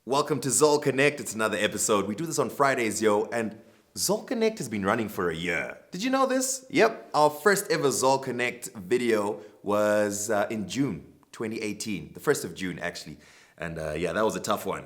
Welcome to Zol Connect. It's another episode. We do this on Fridays, yo, and Zol Connect has been running for a year. Did you know this? Yep, our first ever Zol Connect video was in June 2018, the 1st of June, actually. And yeah, that was a tough one.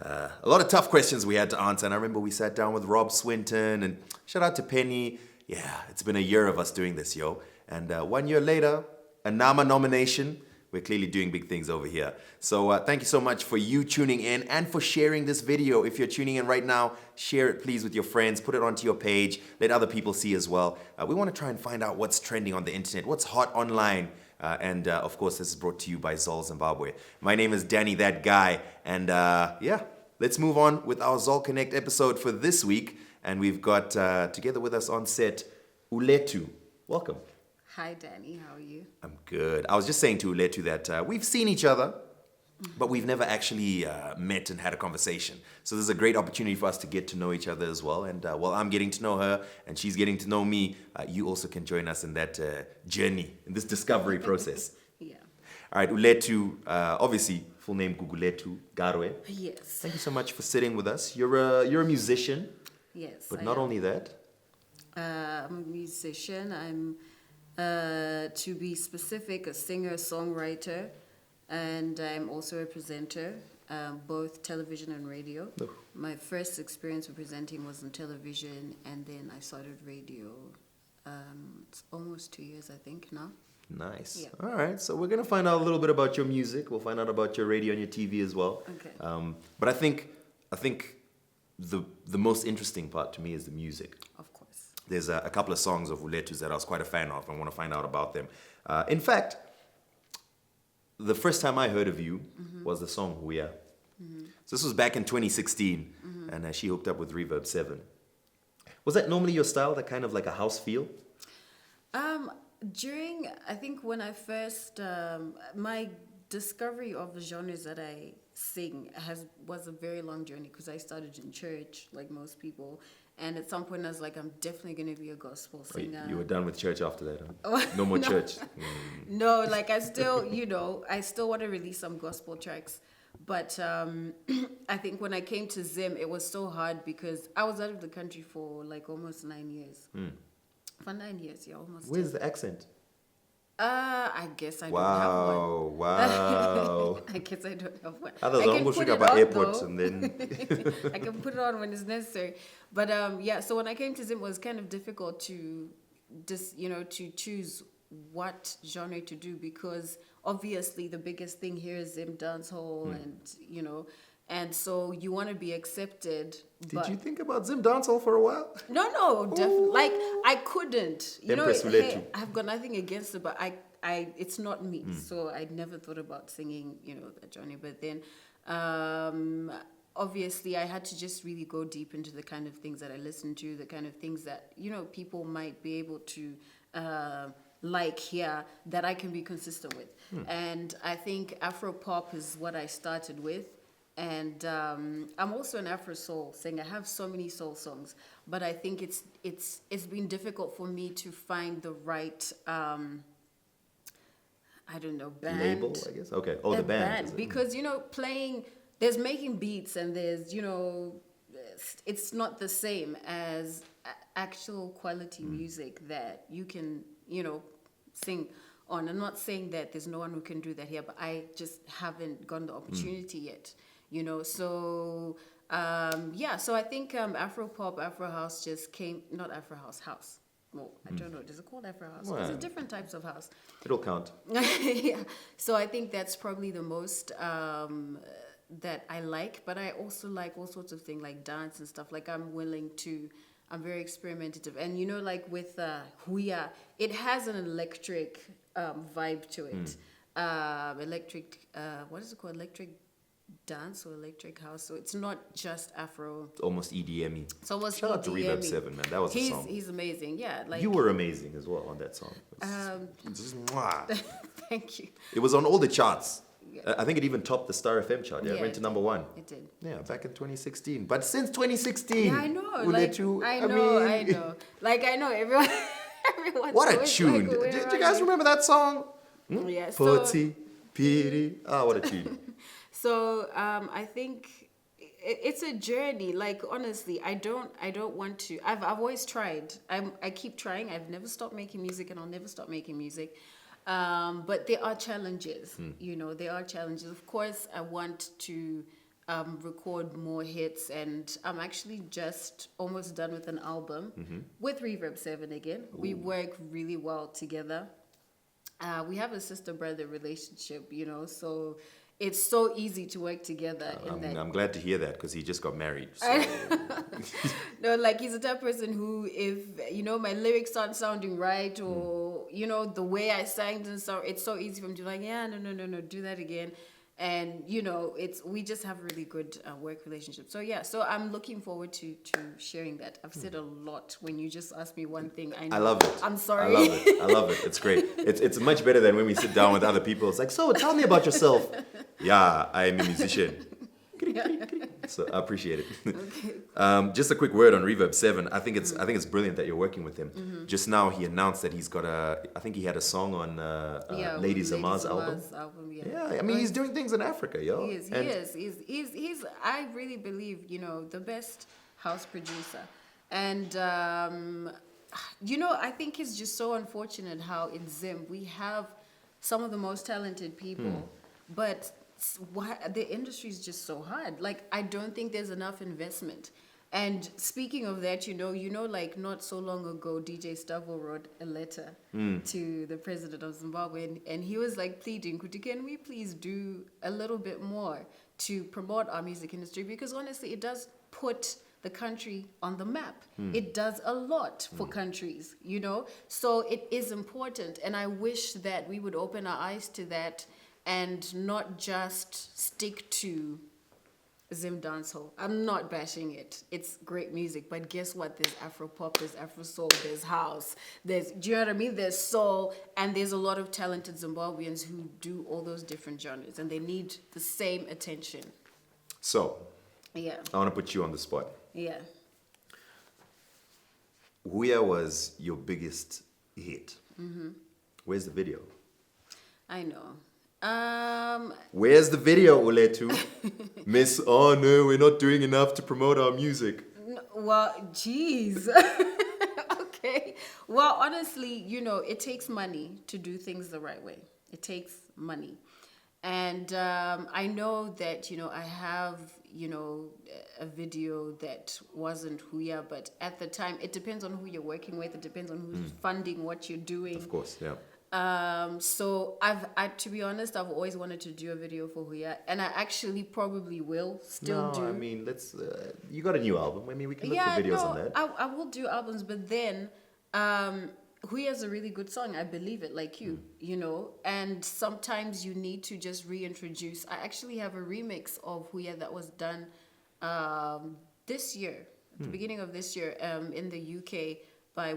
A lot of tough questions we had to answer, and I remember we sat down with Rob Swinton, and shout out to Penny. Yeah, it's been a year of us doing this, yo. And 1 year later, a NAMA nomination. We're clearly doing big things over here. So thank you so much for you tuning in and for sharing this video. If you're tuning in right now, share it please with your friends. Put it onto your page. Let other people see as well. We want to try and find out what's trending on the internet, what's hot online. And of course, this is brought to you by Zol Zimbabwe. My name is Danny That Guy. And yeah, let's move on with our Zol Connect episode for this week. And we've got together with us on set, Ulethu. Welcome. Hi, Danny. How are you? I'm good. I was just saying to Ulethu that we've seen each other, but we've never actually met and had a conversation. So this is a great opportunity for us to get to know each other as well. And while I'm getting to know her and she's getting to know me, you also can join us in that journey, in this discovery process. Yeah. All right, Ulethu, obviously, full name Gugulethu Garwe. Yes. Thank you so much for sitting with us. You're a musician. Yes. But not only that. I'm a musician. I'm, to be specific, a singer, songwriter, and I'm also a presenter, both television and radio. Oh. My first experience with presenting was on television, and then I started radio. It's almost 2 years, I think, now. Nice. Yeah. All right. So we're going to find out a little bit about your music. We'll find out about your radio and your TV as well. Okay. But I think the most interesting part to me is the music. Of course. There's a couple of songs of Ulethu's that I was quite a fan of and want to find out about them. In fact, the first time I heard of you was the song Huya. So this was back in 2016, and she hooked up with Reverb 7. Was that normally your style, that kind of like a house feel? I think when I first, my discovery of the genres that I sing was a very long journey because I started in church, like most people. And at some point I was like, I'm definitely going to be a gospel singer. You were done with church after that, huh? No more church. No, like I still, I still want to release some gospel tracks. But I think when I came to Zim, it was so hard because I was out of the country for like almost 9 years. For 9 years, yeah, almost. Where's the accent? I guess I don't have one. Wow. I guess I don't have one. I can put it on airports and then I can put it on when it's necessary. But yeah, so when I came to Zim, it was kind of difficult to to choose what genre to do because obviously the biggest thing here is Zim dancehall and so you want to be accepted. Did you think about Zim dancehall for a while? No, definitely. Like I couldn't. Ulethu. I've got nothing against it, but it's not me. So I never thought about singing, that genre. But then, obviously, I had to just really go deep into the kind of things that I listen to, the kind of things that people might be able to like here that I can be consistent with. And I think Afro pop is what I started with. And I'm also an Afro soul singer. I have so many soul songs, but I think it's been difficult for me to find the right band. Label, I guess. Okay. Oh, the band. Because there's making beats and there's it's not the same as actual quality music that you can sing on. I'm not saying that there's no one who can do that here, but I just haven't gotten the opportunity yet. So I think Afro pop, Afro house just came, not Afro house. Well, I don't know. Does it called Afro house? Well, There's different types of house. It'll count. Yeah. So I think that's probably the most that I like, but I also like all sorts of things like dance and stuff. Like I'm very experimentative. And like with Huya, it has an electric vibe to it. What is it called? Electric dance or electric house. So it's not just Afro. It's almost EDM-y. It's almost Shout out to EDM-y. Reverb 7, man. That was a song. He's amazing. Yeah. Like you were amazing as well on that song. Just, thank you. it was on all the charts. I think it even topped the Star FM chart. Yeah, it went to number 1. It did. Yeah, back in 2016. But since 2016, yeah, I know. Ulethu, I know. Like I know everyone. What a tune! Like, do you guys remember that song? Yeah. Poti, Pity. Ah, what a tune. So I think it's a journey. Like honestly, I don't want to. I've always tried. I keep trying. I've never stopped making music, and I'll never stop making music. But there are challenges. You know, there are challenges. Of course, I want to record more hits, and I'm actually just almost done with an album with Reverb 7 again. We work really well together. We have a sister-brother relationship, you know, so it's so easy to work together in that. I'm glad to hear that because he just got married. So. No, like he's the type of person who, if you know my lyrics aren't sounding right, or you know the way I sang and so, it's so easy for him to be like, yeah, no, do that again, and you know we just have a really good work relationship. So yeah, so I'm looking forward to sharing that. I've said a lot when you just asked me one thing. I know. I love it. I'm sorry. I love it. It's great. It's much better than when we sit down with other people. It's like, so tell me about yourself. Yeah, I am a musician. So I appreciate it. Okay. Just a quick word on Reverb 7. I think it's brilliant that you're working with him. Just now he announced that he's got I think he had a song on Lady Zamar's album. Yeah, I mean he's doing things in Africa, yo. He is. He's I really believe, you know, the best house producer. And you know, I think it's just so unfortunate how in Zim we have some of the most talented people, but why the industry is just so hard. Like I don't think there's enough investment. And speaking of that, you know, like not so long ago, DJ Stavo wrote a letter to the president of Zimbabwe, and he was like pleading, can we please do a little bit more to promote our music industry? Because honestly, it does put the country on the map. It does a lot for countries, you know? So it is important. And I wish that we would open our eyes to that and not just stick to Zim dancehall. I'm not bashing it. It's great music, but guess what? There's Afro pop, there's Afro soul, there's house, do you know what I mean? There's soul, and there's a lot of talented Zimbabweans who do all those different genres, and they need the same attention. So, yeah, I want to put you on the spot. Yeah. Huya was your biggest hit. Where's the video? I know. Where's the video, Ulethu? Miss, oh no, we're not doing enough to promote our music. Well, geez. Okay. Well, honestly, you know, it takes money to do things the right way. It takes money. And I know that, you know, I have, you know, a video that wasn't Huya, but at the time, it depends on who you're working with. It depends on who's funding what you're doing. Of course, yeah. So to be honest, I've always wanted to do a video for Huya, and I actually probably will still do. I mean, let's. You got a new album. I mean, we can look for videos on that. I will do albums, but then Huya is a really good song. I believe it, like you know. And sometimes you need to just reintroduce. I actually have a remix of Huya that was done this year, at the beginning of this year, in the UK. By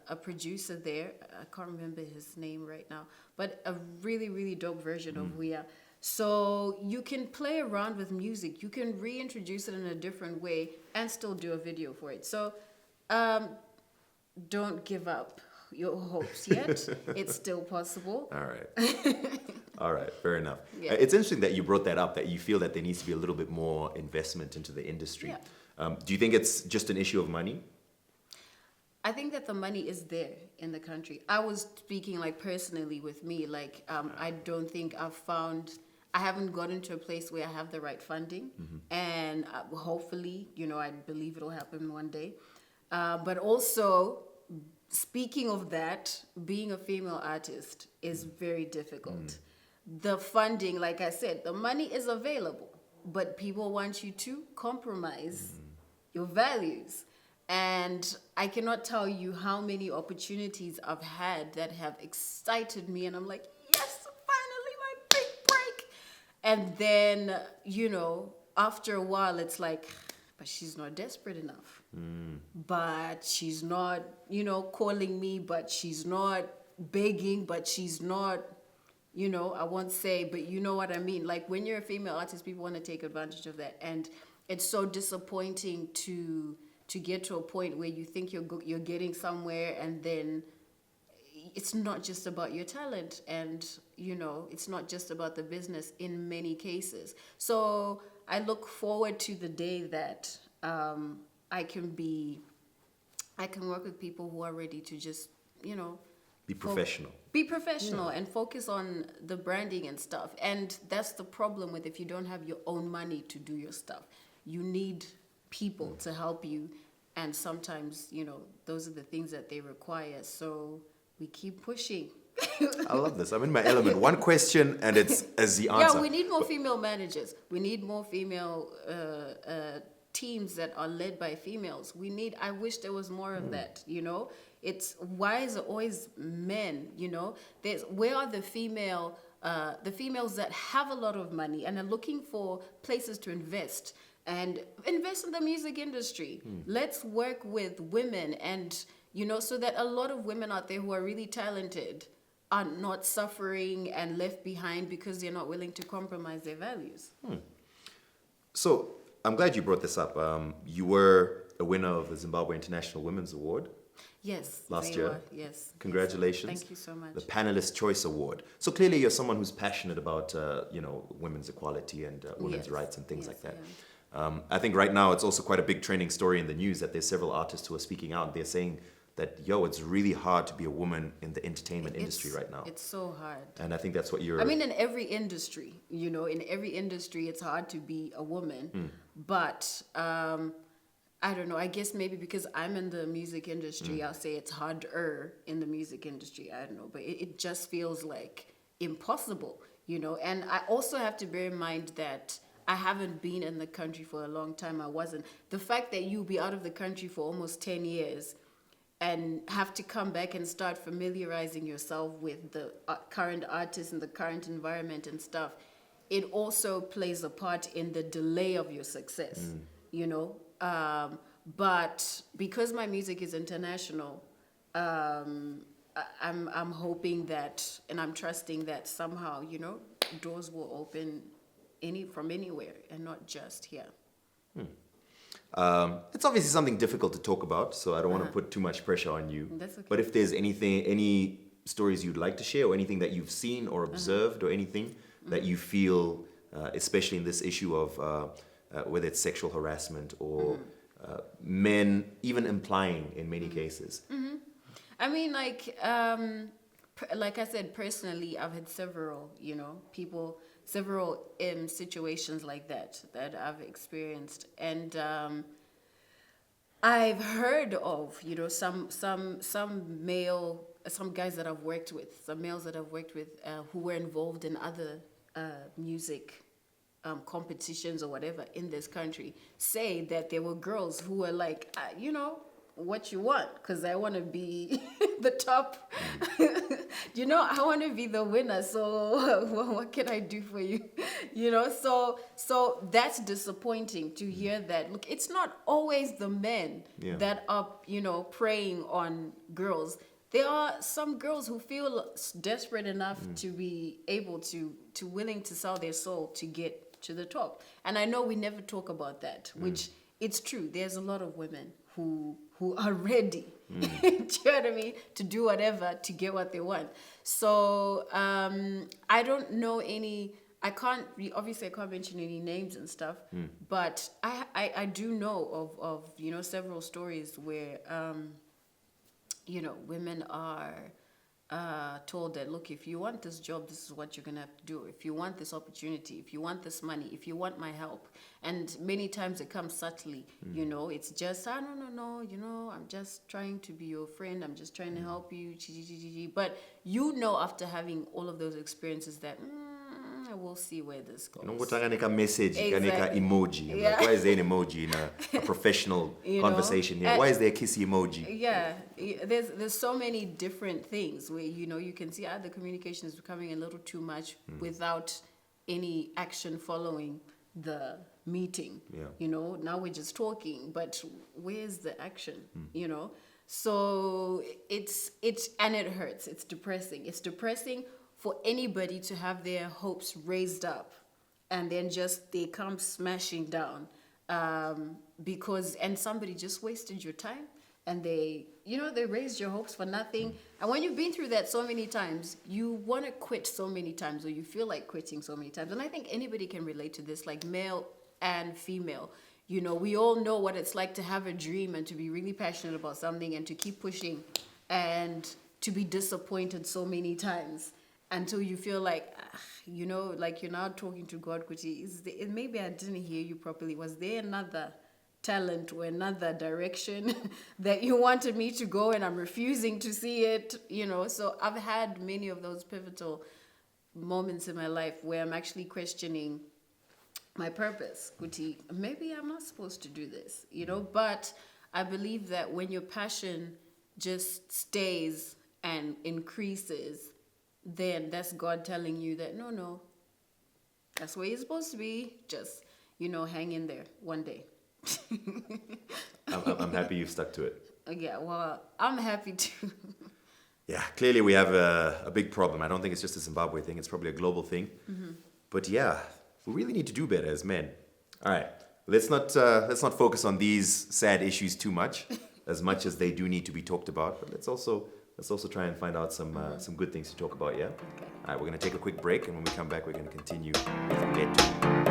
a producer there. I can't remember his name right now, but a really, really dope version of Huya. So you can play around with music. You can reintroduce it in a different way and still do a video for it. So don't give up your hopes yet. It's still possible. All right. All right, fair enough. Yeah. It's interesting that you brought that up, that you feel that there needs to be a little bit more investment into the industry. Yeah. Do you think it's just an issue of money? I think that the money is there in the country. I was speaking like personally with me, like I don't think I haven't gotten to a place where I have the right funding, and hopefully, you know, I believe it'll happen one day. But also, speaking of that, being a female artist is very difficult. The funding, like I said, the money is available, but people want you to compromise your values. And I cannot tell you how many opportunities I've had that have excited me. And I'm like, yes, finally my big break. And then, you know, after a while, it's like, but she's not desperate enough. But she's not, you know, calling me, but she's not begging, but she's not, you know, I won't say, but you know what I mean. Like when you're a female artist, people want to take advantage of that. And it's so disappointing to get to a point where you think you're getting somewhere, and then it's not just about your talent, and it's not just about the business in many cases. So I look forward to the day that I can work with people who are ready to just Be professional. be professional and focus on the branding and stuff. And that's the problem with, if you don't have your own money to do your stuff, you need people to help you. And sometimes, those are the things that they require. So we keep pushing. I love this. I'm in my element. One question and it's as the answer. Yeah, we need more female managers. We need more female teams that are led by females. I wish there was more of that, It's, why is it always men, where are the females that have a lot of money and are looking for places to invest and invest in the music industry? Let's work with women, and, so that a lot of women out there who are really talented are not suffering and left behind because they're not willing to compromise their values. So I'm glad you brought this up. You were a winner of the Zimbabwe International Women's Award. Yes. Last year. Yes. Congratulations. Thank you so much. The Panelist Choice Award. So clearly you're someone who's passionate about, women's equality and women's rights and things like that. I think right now it's also quite a big trending story in the news that there's several artists who are speaking out. They're saying that, it's really hard to be a woman in the entertainment industry right now. It's so hard. And I think that's what you're... I mean, in every industry, in every industry, it's hard to be a woman. But I don't know, I guess maybe because I'm in the music industry, I'll say it's harder in the music industry. I don't know, but it just feels like impossible, And I also have to bear in mind that I haven't been in the country for a long time. I wasn't. The fact that you'll be out of the country for almost 10 years and have to come back and start familiarizing yourself with the current artists and the current environment and stuff, it also plays a part in the delay of your success, but because my music is international, I'm hoping that, and I'm trusting that somehow, doors will open from anywhere and not just here. It's obviously something difficult to talk about, so I don't want to put too much pressure on you. That's okay. But if there's any stories you'd like to share, or anything that you've seen or observed, or anything that you feel, especially in this issue of whether it's sexual harassment or men even implying in many cases. I mean, like I said, personally, I've had several, several situations like that I've experienced, and I've heard of, some guys that I've worked with, some males that I've worked with who were involved in other music competitions or whatever in this country, say that there were girls who were like, what you want, because I want to be the top. I want to be the winner, so what can I do for you? So that's disappointing to hear that. Look, it's not always the men that are preying on girls. There are some girls who feel desperate enough to be able to willing to sell their soul to get to the top. And I know we never talk about that, which it's true. There's a lot of women who are ready, do you know what I mean, to do whatever to get what they want. So I don't know any. I can't mention any names and stuff, but I do know of several stories where women are told that, look, if you want this job, this is what you're going to have to do. If you want this opportunity, if you want this money, if you want my help. And many times it comes subtly, it's just, no, I'm just trying to be your friend. I'm just trying to help you. But after having all of those experiences that, we'll see where this goes. Like a message, Exactly. emoji. Yeah. Like, why is there an emoji in a professional conversation here? Why is there a kissy emoji? Yeah, there's so many different things where you can see the communication is becoming a little too much without any action following the meeting. Now we're just talking, but where's the action? So it hurts. It's depressing. It's depressing for anybody to have their hopes raised up and then they come smashing down because somebody just wasted your time. and they raised your hopes for nothing. And when you've been through that so many times, you want to quit so many times, or you feel like quitting so many times. And I think anybody can relate to this, like male and female. We all know what it's like to have a dream and to be really passionate about something and to keep pushing and to be disappointed so many times until you feel like, like you're now talking to God, Kuti, maybe I didn't hear you properly. Was there another talent or another direction that you wanted me to go and I'm refusing to see it? So I've had many of those pivotal moments in my life where I'm actually questioning my purpose. Kuti, maybe I'm not supposed to do this, but I believe that when your passion just stays and increases, then that's God telling you that no, that's where you're supposed to be. Just, hang in there one day. I'm happy you've stuck to it. Yeah, well, I'm happy too. Yeah, clearly we have a big problem. I don't think it's just a Zimbabwe thing. It's probably a global thing. But yeah, we really need to do better as men. All right, let's not focus on these sad issues too much as they do need to be talked about. But let's also try and find out some good things to talk about. Yeah. Okay. All right, we're gonna take a quick break, and when we come back, we're gonna continue with Ulethu.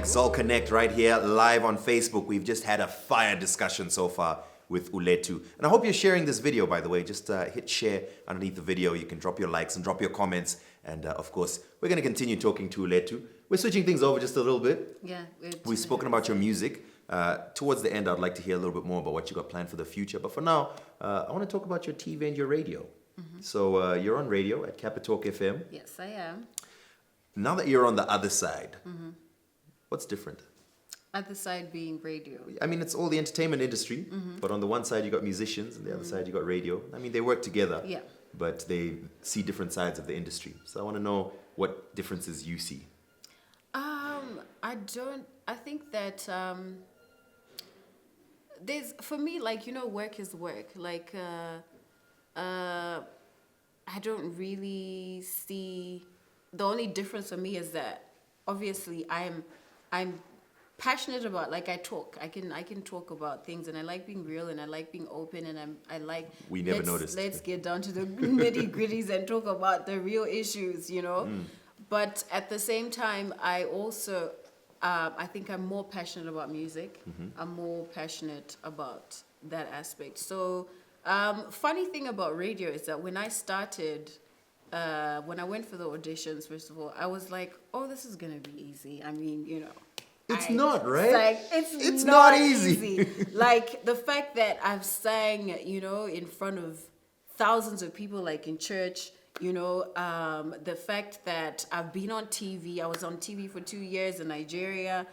Zol Connect right here live on Facebook. We've just had a fire discussion so far with Ulethu. And I hope you're sharing this video, by the way. Just hit share underneath the video. You can drop your likes and drop your comments. And of course, we're going to continue talking to Ulethu. We're switching things over just a little bit. Yeah. We've spoken about your music. Towards the end, I'd like to hear a little bit more about what you got planned for the future. But for now, I want to talk about your TV and your radio. Mm-hmm. So you're on radio at Capitalk FM. Yes, I am. Now that you're on the other side, mm-hmm. What's different? Other side being radio. I mean, it's all the entertainment industry, mm-hmm. but on the one side you got musicians, and the other side you got radio. I mean, they work together, yeah. But they see different sides of the industry. So I want to know what differences you see. I think that for me, like, work is work. Like, I don't really see, the only difference for me is that obviously I'm passionate about, like, I can talk about things, and I like being real, and I like being open, and I like, We never noticed. let's get down to the nitty gritties and talk about the real issues, but at the same time, I also I think I'm more passionate about music. I'm more passionate about that aspect. So funny thing about radio is that when I started, when I went for the auditions, first of all, I was like, oh, this is gonna be easy. I mean, It's not, right? Like, It's not easy. Like the fact that I've sang, in front of thousands of people, like in church, the fact that I've been on TV. I was on TV for 2 years in Nigeria.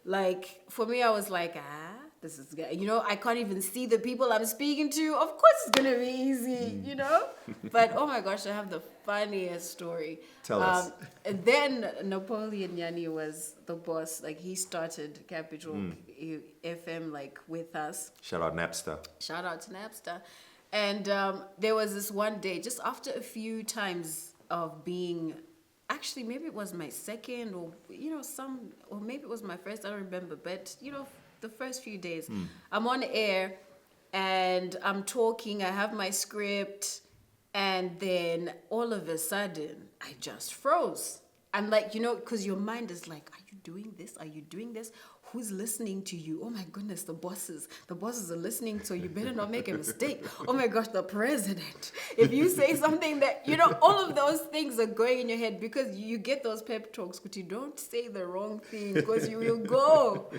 Like, for me, I was like, this is good. I can't even see the people I'm speaking to. Of course it's going to be easy, But, oh my gosh, I have the funniest story. Tell us. Then Napoleon Yanni was the boss. Like, he started Capital FM, like, with us. Shout out Napster. Shout out to Napster. And there was this one day, just after a few times of being, actually, maybe it was my second, or, or maybe it was my first, I don't remember. But, the first few days, I'm on air and I'm talking, I have my script, and then all of a sudden, I just froze. I'm like, because your mind is like, are you doing this? Are you doing this? Who's listening to you? Oh my goodness, the bosses are listening, so you better not make a mistake. Oh my gosh, the president. If you say something that, all of those things are going in your head, because you get those pep talks, but you don't say the wrong thing because you will go.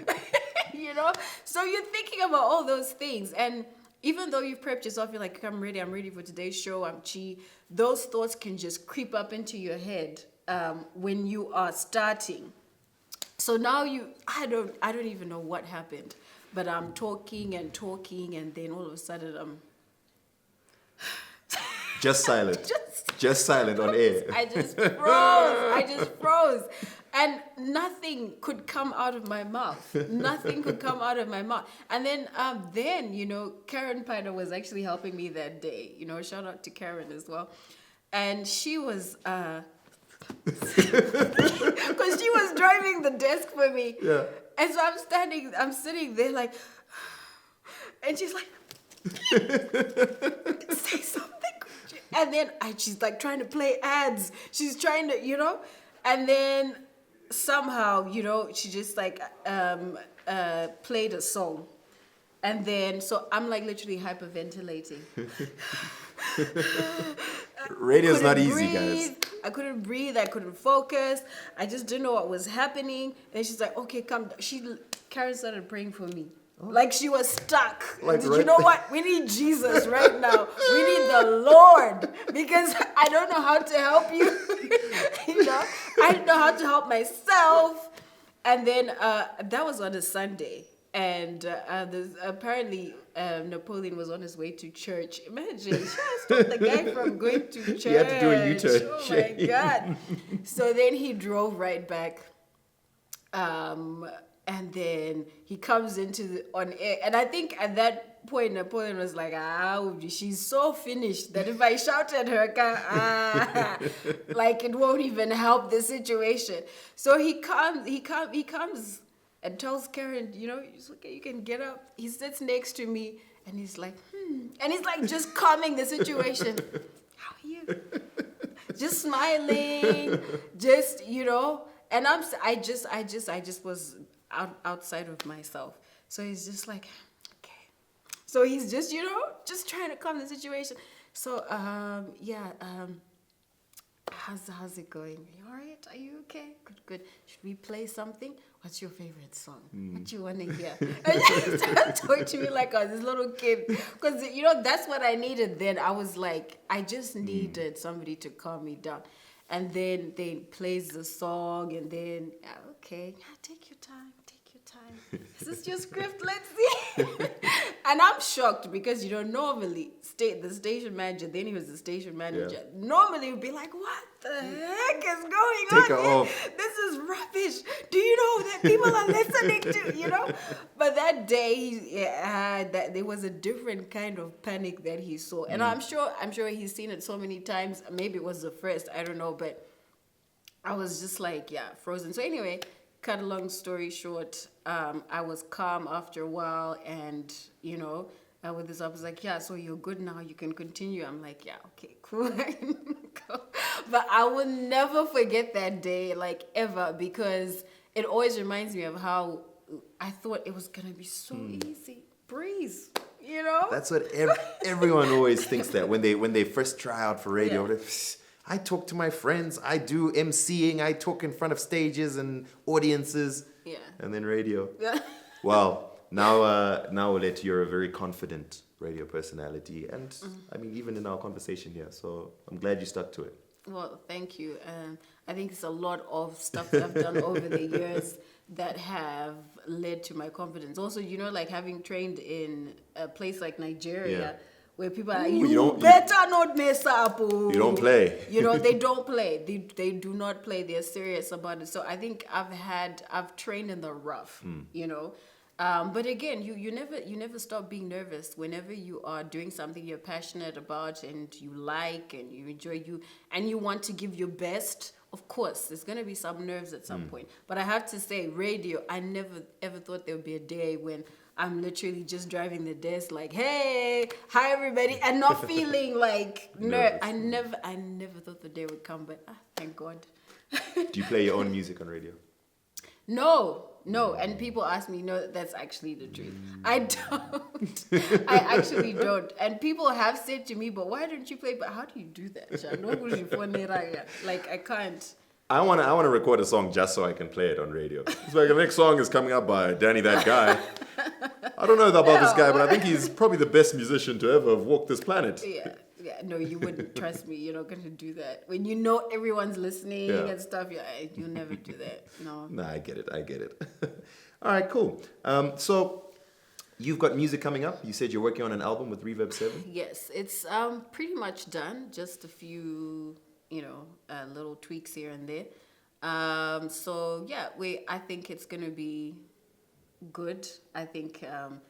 So you're thinking about all those things. And even though you've prepped yourself, you're like, I'm ready for today's show, I'm chi. Those thoughts can just creep up into your head when you are starting. So now I don't even know what happened, but I'm talking, and then all of a sudden I'm just silent. Just silent on air. I just froze. And nothing could come out of my mouth. And then, Karen Piner was actually helping me that day. Shout out to Karen as well. And she was, because she was driving the desk for me. Yeah. And so I'm sitting there like, and she's like, say something. And then she's like trying to play ads. She's trying to, and then somehow, she just like played a song. And then, so I'm like literally hyperventilating. Radio's not easy, guys. I couldn't breathe. I couldn't focus. I just didn't know what was happening. And she's like, okay, come. Karen started praying for me. Oh. Like she was stuck. Like, you know what? We need Jesus right now. We need the Lord, because I don't know how to help you. I don't know how to help myself. And then that was on a Sunday. And apparently Napoleon was on his way to church. Imagine, she stopped the guy from going to church. He had to do a U-turn. Oh my God. So then he drove right back. And then he comes on air. And I think at that point, Napoleon was like, she's so finished that if I shout at her, like it won't even help the situation. So he comes and tells Karen, it's okay, you can get up. He sits next to me and he's like, And he's like just calming the situation. How are you? Just smiling, just, and I just was outside of myself. So he's just like, okay. So he's just, just trying to calm the situation. So, how's it going? Are you all right? Are you okay? Good. Should we play something? What's your favorite song? What do you want to hear? And he started talking to me like I was this little kid. Because, that's what I needed then. I was like, I just needed somebody to calm me down. And then they plays the song, and then, okay, take your time. Is this your script? Let's see. And I'm shocked because, normally the station manager, then he was the station manager, normally would be like, what the heck is going on here? Off. This is rubbish. Do you know that people are listening to, But that day, there was a different kind of panic that he saw. And I'm sure he's seen it so many times. Maybe it was the first, I don't know. But I was just like, frozen. So anyway, cut a long story short, I was calm after a while, and with this, I was like, yeah, so you're good now, you can continue. I'm like, yeah, okay, cool. I can go. But I will never forget that day, like ever, because it always reminds me of how I thought it was gonna be so easy, breeze, That's what everyone always thinks, that when they first try out for radio. Yeah. I talk to my friends, I do MCing, I talk in front of stages and audiences, and then radio. Yeah. Well, now Ulethu, you're a very confident radio personality, and I mean, even in our conversation here, so I'm glad you stuck to it. Well, thank you. I think it's a lot of stuff that I've done over the years that have led to my confidence. Also, like having trained in a place like Nigeria, where people are like, you better not mess up. Oh. You don't play. They don't play. They do not play. They're serious about it. So I think I've trained in the rough, But again, you never stop being nervous whenever you are doing something you're passionate about and you like and you enjoy and you want to give your best. Of course, there's gonna be some nerves at some point. But I have to say, radio, I never ever thought there would be a day when I'm literally just driving the desk like, hey, hi everybody, and not feeling like nervous. I never thought the day would come, but thank God. Do you play your own music on radio? No, and people ask me, no, that's actually the truth. I don't. I actually don't. And people have said to me, but why don't you play? But how do you do that? Like, I can't. I want to record a song just so I can play it on radio. It's like the next song is coming up by Danny That Guy. I don't know about this guy, but I think he's probably the best musician to ever have walked this planet. Yeah, no, you wouldn't. Trust me, you're not going to do that. When everyone's listening and stuff, you'll never do that. No. Nah, I get it. All right, cool. So you've got music coming up. You said you're working on an album with Reverb 7? Yes, it's pretty much done. Just a few, little tweaks here and there. So yeah, I think it's going to be good. I think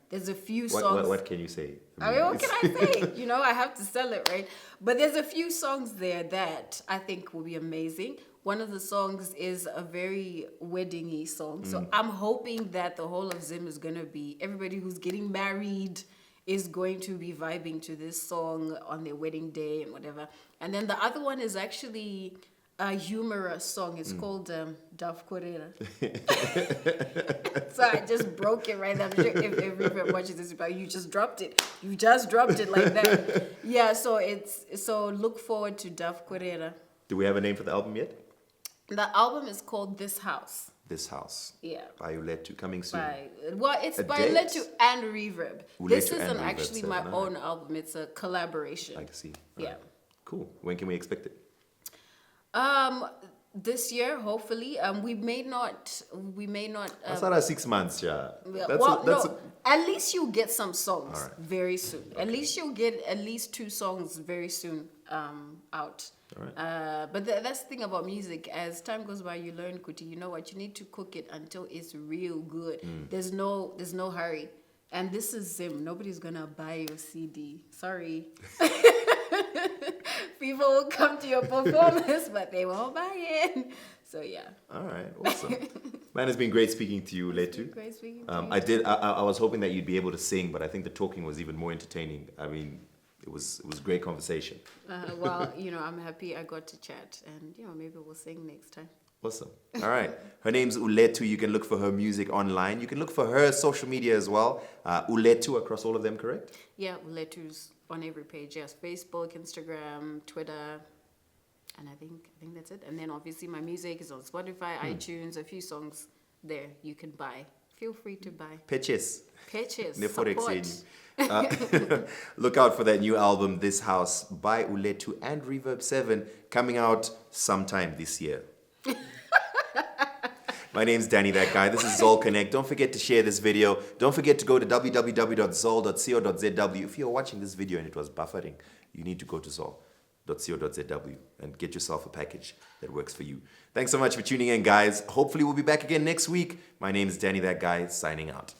there's a few songs. What can you say? I mean, what can I say? I have to sell it, right? But there's a few songs there that I think will be amazing. One of the songs is a very wedding-y song. So I'm hoping that the whole of Zim is going to be, everybody who's getting married is going to be vibing to this song on their wedding day and whatever. And then the other one is actually a humorous song. It's called Daf Korera. So I just broke it right there. I'm sure if everyone watches this, you just dropped it. You just dropped it like that. Yeah, so look forward to Daf Korera. Do we have a name for the album yet? The album is called This House. This House. Yeah. By Ulethu, coming soon. It's by Ulethu and Reverb. This isn't actually my own album. It's a collaboration. I can see. Yeah. Cool. When can we expect it? This year, hopefully. We may not. That's not 6 months, yeah. At least you'll get some songs very soon. Okay. At least you'll get at least 2 songs very soon out. All right. But that's the thing about music. As time goes by, you learn, Kuti. You know what? You need to cook it until it's real good. There's no hurry. And this is Zim. Nobody's gonna buy your CD. Sorry. People will come to your performance, but they won't buy it. So yeah. All right, awesome. Man, it's been great speaking to you, Ulethu. Great speaking to you. I was hoping that you'd be able to sing, but I think the talking was even more entertaining. I mean, it was great conversation. Well, I'm happy I got to chat, and maybe we'll sing next time. Awesome. All right. Her name's Ulethu. You can look for her music online. You can look for her social media as well. Ulethu across all of them, correct? Yeah, Ulethu's on every page. Yes, Facebook, Instagram, Twitter, and I think that's it. And then obviously my music is on Spotify, iTunes, a few songs there you can buy. Feel free to buy. Pitches. Support. Look out for that new album, This House, by Ulethu and Reverb 7, coming out sometime this year. My name's Danny That Guy. This is Zol Connect. Don't forget to share this video. Don't forget to go to www.zol.co.zw. If you're watching this video and it was buffering, you need to go to zol.co.zw and get yourself a package that works for you. Thanks so much for tuning in, guys. Hopefully we'll be back again next week. My name is Danny That Guy, signing out.